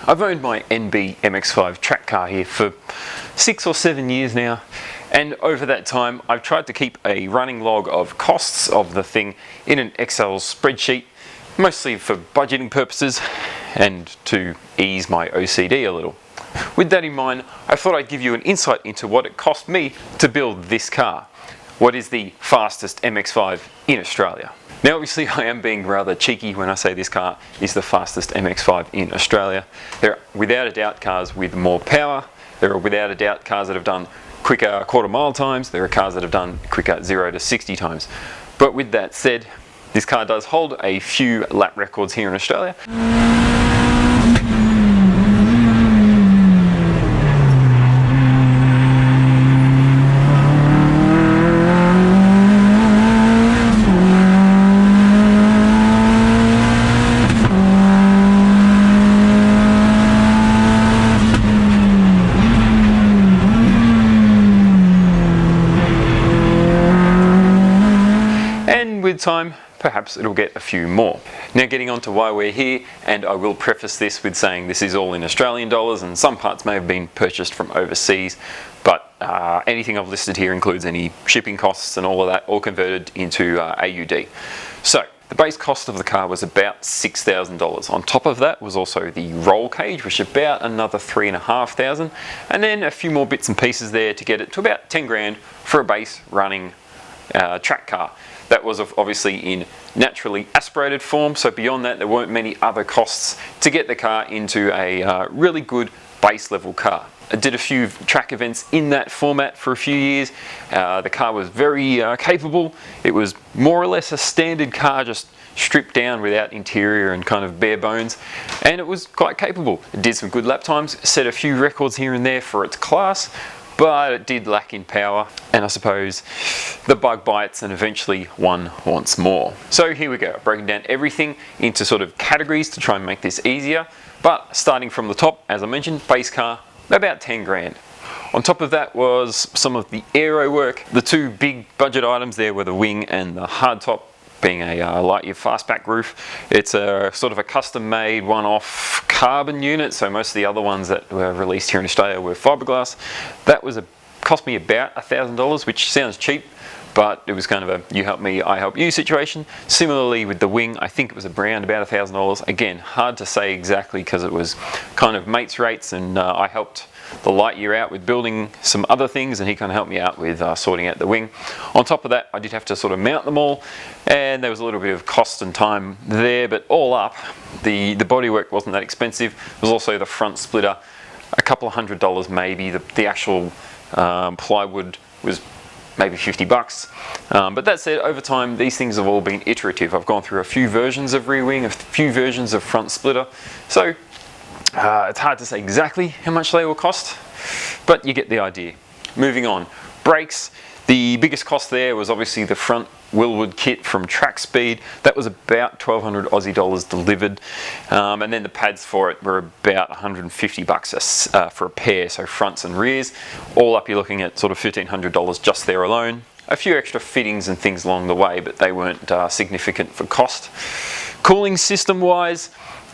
I've owned my NB MX5 track car here for 6 or 7 years now, and over that time I've tried to keep a running log of costs of the thing in an Excel spreadsheet, mostly for budgeting purposes and to ease my OCD a little. With that in mind, I thought I'd give you an insight into what it cost me to build this car. What is the fastest MX5 in Australia? Now obviously I am being rather cheeky when I say this car is the fastest MX5 in Australia. There are without a doubt cars with more power. There are without a doubt cars that have done quicker quarter mile times. There are cars that have done quicker 0 to 60 times. But with that said, this car does hold a few lap records here in Australia. With time, perhaps it'll get a few more. Now getting on to why we're here, and I will preface this with saying this is all in Australian dollars and some parts may have been purchased from overseas, but anything I've listed here includes any shipping costs and all of that, all converted into AUD. So the base cost of the car was about $6,000. On top of that was also the roll cage, which is about another $3,500, and then a few more bits and pieces there to get it to about 10 grand for a base running track car. That was obviously in naturally aspirated form, so beyond that there weren't many other costs to get the car into a really good base level car. I did a few track events in that format for a few years. The car was very capable. It was more or less a standard car, just stripped down without interior and kind of bare bones, and it was quite capable. It did some good lap times, set a few records here and there for its class, but it did lack in power, and I suppose the bug bites and eventually one wants more. So here we go, I've broken down everything into sort of categories to try and make this easier, but starting from the top, as I mentioned, base car, about 10 grand. On top of that was some of the aero work. The two big budget items there were the wing and the hardtop, being a Lightyear fastback roof. It's a sort of a custom made one-off carbon unit, so most of the other ones that were released here in Australia were fiberglass. That was cost me about $1,000, which sounds cheap, but it was kind of a you help me, I help you situation. Similarly with the wing, I think it was around about $1,000. Again, hard to say exactly because it was kind of mates rates, and I helped the Lightyear out with building some other things, and he kind of helped me out with sorting out the wing. On top of that, I did have to sort of mount them all, and there was a little bit of cost and time there, but all up, the bodywork wasn't that expensive. There was also the front splitter, a couple of $100 maybe. The actual plywood was maybe $50. But that said, over time, these things have all been iterative. I've gone through a few versions of rear wing, a few versions of front splitter, so it's hard to say exactly how much they will cost, but you get the idea. Moving on, brakes. The biggest cost there was obviously the front Wilwood kit from Track Speed. That was about 1,200 Aussie dollars delivered, and then the pads for it were about 150 bucks for a pair, so fronts and rears. All up you're looking at sort of $1,500 just there alone. A few extra fittings and things along the way, but they weren't significant for cost. Cooling system wise,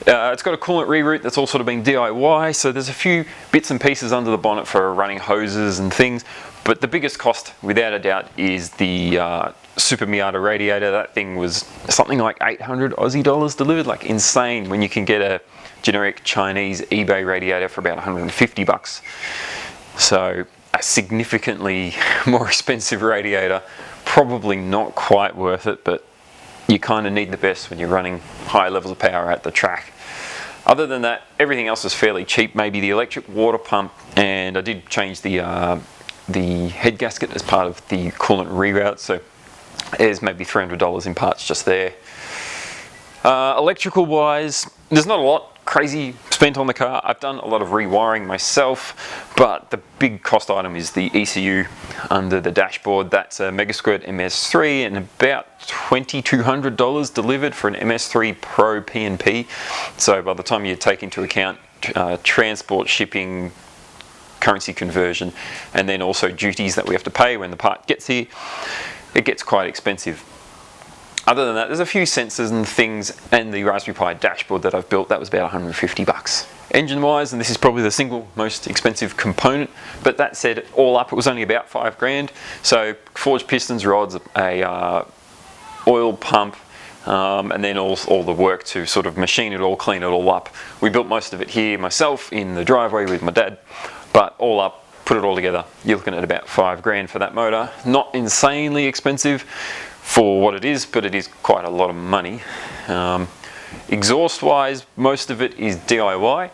it's got a coolant reroute that's all sort of been DIY, so there's a few bits and pieces under the bonnet for running hoses and things, but the biggest cost without a doubt is the Super Miata radiator. That thing was something like 800 Aussie dollars delivered, like insane when you can get a generic Chinese eBay radiator for about 150 bucks. So a significantly more expensive radiator, probably not quite worth it, but you kind of need the best when you're running high levels of power at the track. Other than that, everything else is fairly cheap. Maybe the electric water pump, and I did change the head gasket as part of the coolant reroute, so there's maybe $300 in parts just there. Electrical wise, there's not a lot crazy spent on the car. I've done a lot of rewiring myself, but the big cost item is the ECU under the dashboard. That's a Megasquirt MS3 and about $2,200 delivered for an MS3 Pro P&P. So by the time you take into account transport, shipping, currency conversion, and then also duties that we have to pay when the part gets here, it gets quite expensive. Other than that, there's a few sensors and things, and the Raspberry Pi dashboard that I've built, that was about 150 bucks. Engine wise, and this is probably the single most expensive component, but that said, all up it was only about 5 grand. So forged pistons, rods, a oil pump, and then all the work to sort of machine it all, clean it all up. We built most of it here myself in the driveway with my dad, but all up, put it all together, you're looking at about 5 grand for that motor. Not insanely expensive for what it is, but it is quite a lot of money. Exhaust wise, most of it is DIY,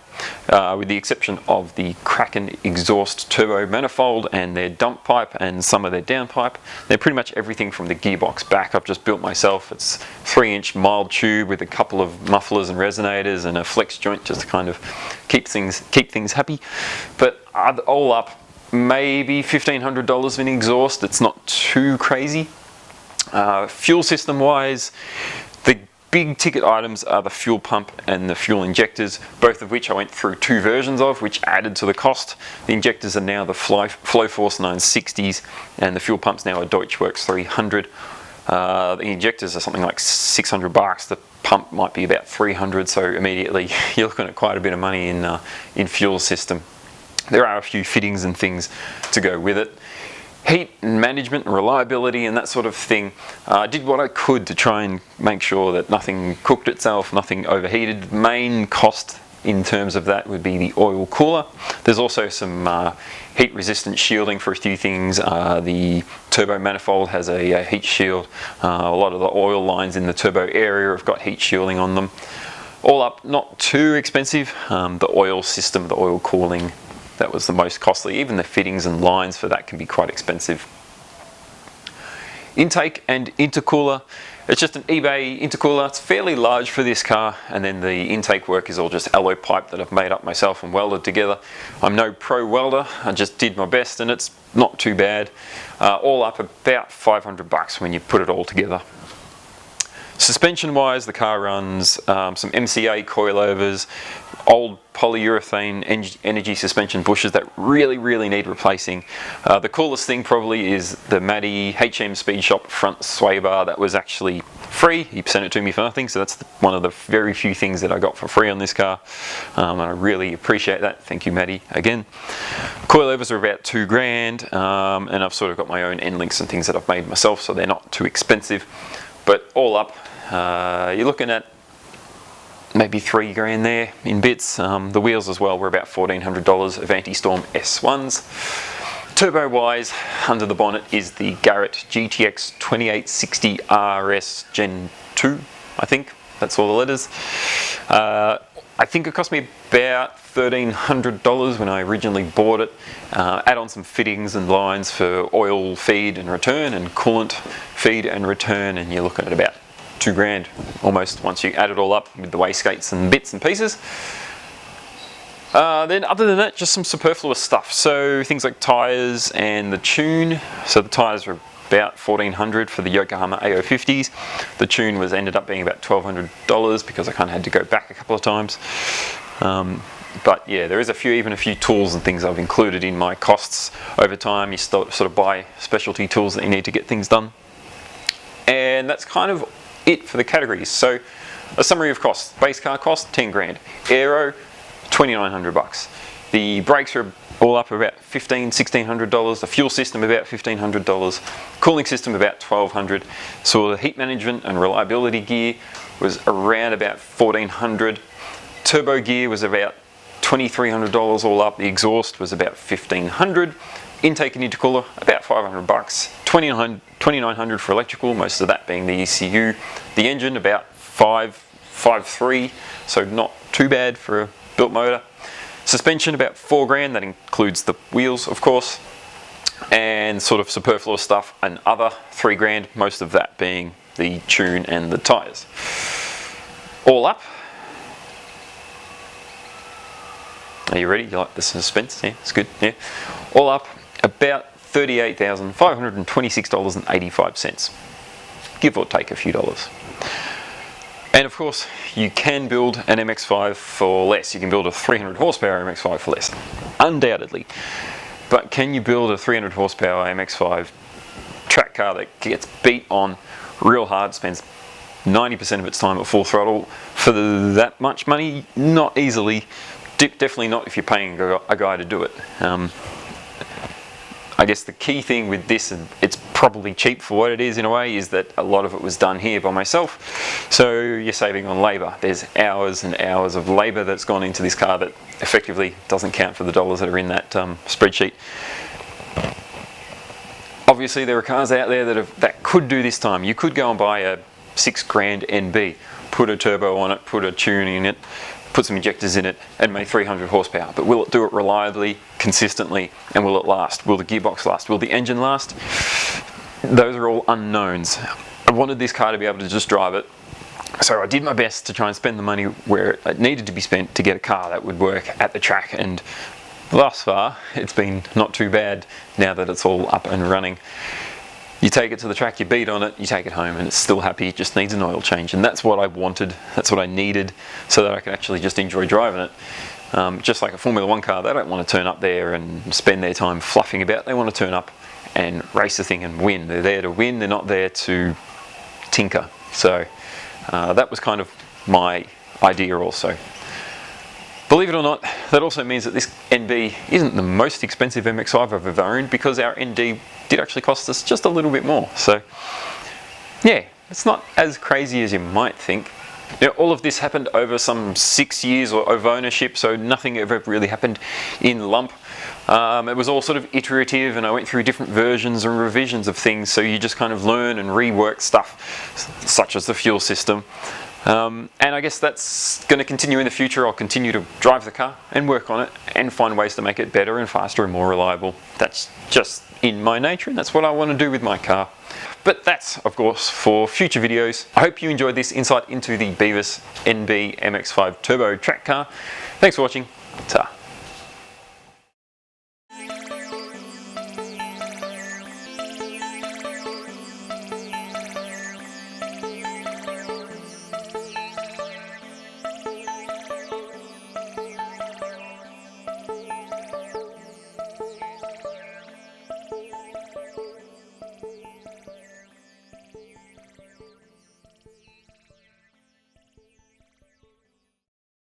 with the exception of the Kraken exhaust turbo manifold and their dump pipe and some of their downpipe. They're pretty much everything from the gearbox back I've just built myself. It's 3-inch mild tube with a couple of mufflers and resonators and a flex joint just to kind of keep things happy. But all up, maybe $1,500 in exhaust. It's not too crazy. Fuel system wise, the big ticket items are the fuel pump and the fuel injectors, both of which I went through 2 versions of, which added to the cost. The injectors are now the Flowforce 960s, and the fuel pump's now a Deutschwerks 300. The injectors are something like 600 bucks. The pump might be about 300, so immediately you're looking at quite a bit of money in fuel system. There are a few fittings and things to go with it. Heat and management and reliability and that sort of thing. I did what I could to try and make sure that nothing cooked itself, nothing overheated. Main cost in terms of that would be the oil cooler. There's also some heat resistant shielding for a few things. The turbo manifold has a heat shield. A lot of the oil lines in the turbo area have got heat shielding on them. All up, not too expensive. The oil system, the oil cooling, that was the most costly. Even the fittings and lines for that can be quite expensive. Intake and intercooler. It's just an eBay intercooler. It's fairly large for this car, and then the intake work is all just alloy pipe that I've made up myself and welded together. I'm no pro welder. I just did my best, and it's not too bad. All up about 500 bucks when you put it all together. Suspension wise, the car runs some MCA coilovers, old polyurethane energy suspension bushes that really need replacing. The coolest thing probably is the Matty HM Speed Shop front sway bar that was actually free. He sent it to me for nothing, so that's one of the very few things that I got for free on this car, and I really appreciate that. Thank you, Matty, again. Coilovers are about 2 grand, and I've sort of got my own end links and things that I've made myself, so they're not too expensive. But all up, you're looking at maybe 3 grand there in bits. The wheels as well were about $1,400 of Anti-Storm S1s. Turbo wise, under the bonnet is the Garrett GTX 2860 RS Gen 2, I think. That's all the letters. I think it cost me about $1,300 when I originally bought it. Add on some fittings and lines for oil feed and return and coolant feed and return, and you're looking at about 2 grand almost once you add it all up with the wastegates and bits and pieces. Then other than that, just some superfluous stuff. So things like tyres and the tune. So the tyres were about $1,400 for the Yokohama AO50s. The tune ended up being about $1,200 because I kind of had to go back a couple of times. But yeah, there is even a few tools and things I've included in my costs over time. You sort of buy specialty tools that you need to get things done. And that's kind of it for the categories. So a summary of costs: base car cost 10 grand, aero 2,900 bucks. The brakes are all up about $1,600. The fuel system about $1,500. Cooling system about $1,200. So the heat management and reliability gear was around about $1,400. Turbo gear was about $2,300 all up. The exhaust was about $1,500. Intake and intercooler about 500 bucks. 2,900 for electrical, most of that being the ECU. The engine about 5.3, so not too bad for a built motor. Suspension about 4 grand, that includes the wheels of course, and sort of superfluous stuff and other 3 grand, most of that being the tune and the tyres. All up. Are you ready? You like the suspense? Yeah, it's good. Yeah. All up, about $38,526.85, give or take a few dollars. And of course, you can build an MX-5 for less. You can build a 300 horsepower MX-5 for less, undoubtedly. But can you build a 300 horsepower MX-5 track car that gets beat on real hard, spends 90% of its time at full throttle for that much money? Not easily. Definitely not if you're paying a guy to do it. I guess the key thing with this, and it's probably cheap for what it is in a way, is that a lot of it was done here by myself. So you're saving on labour. There's hours and hours of labour that's gone into this car that effectively doesn't count for the dollars that are in that spreadsheet. Obviously there are cars out there that could do this time. You could go and buy a $6,000 NB, put a turbo on it, put a tune in it, put some injectors in it and make 300 horsepower. But will it do it reliably, consistently, and will it last? Will the gearbox last? Will the engine last? Those are all unknowns. I wanted this car to be able to just drive it, so I did my best to try and spend the money where it needed to be spent to get a car that would work at the track, and thus far it's been not too bad now that it's all up and running. You take it to the track, you beat on it, you take it home, and it's still happy. It just needs an oil change, and that's what I wanted, that's what I needed, so that I could actually just enjoy driving it. Just like a Formula 1 car, they don't want to turn up there and spend their time fluffing about. They want to turn up and race the thing and win. They're there to win, they're not there to tinker. So that was kind of my idea also. Believe it or not, that also means that this NB isn't the most expensive MX-5 I've ever owned, because our ND did actually cost us just a little bit more. So yeah, it's not as crazy as you might think. Now, all of this happened over some 6 years of ownership, so nothing ever really happened in lump. It was all sort of iterative, and I went through different versions and revisions of things, so you just kind of learn and rework stuff, such as the fuel system. And I guess that's going to continue in the future. I'll continue to drive the car and work on it and find ways to make it better and faster and more reliable. That's just in my nature, and that's what I want to do with my car. But that's, of course, for future videos. I hope you enjoyed this insight into the Beavis NB MX-5 Turbo track car. Thanks for watching. Ta.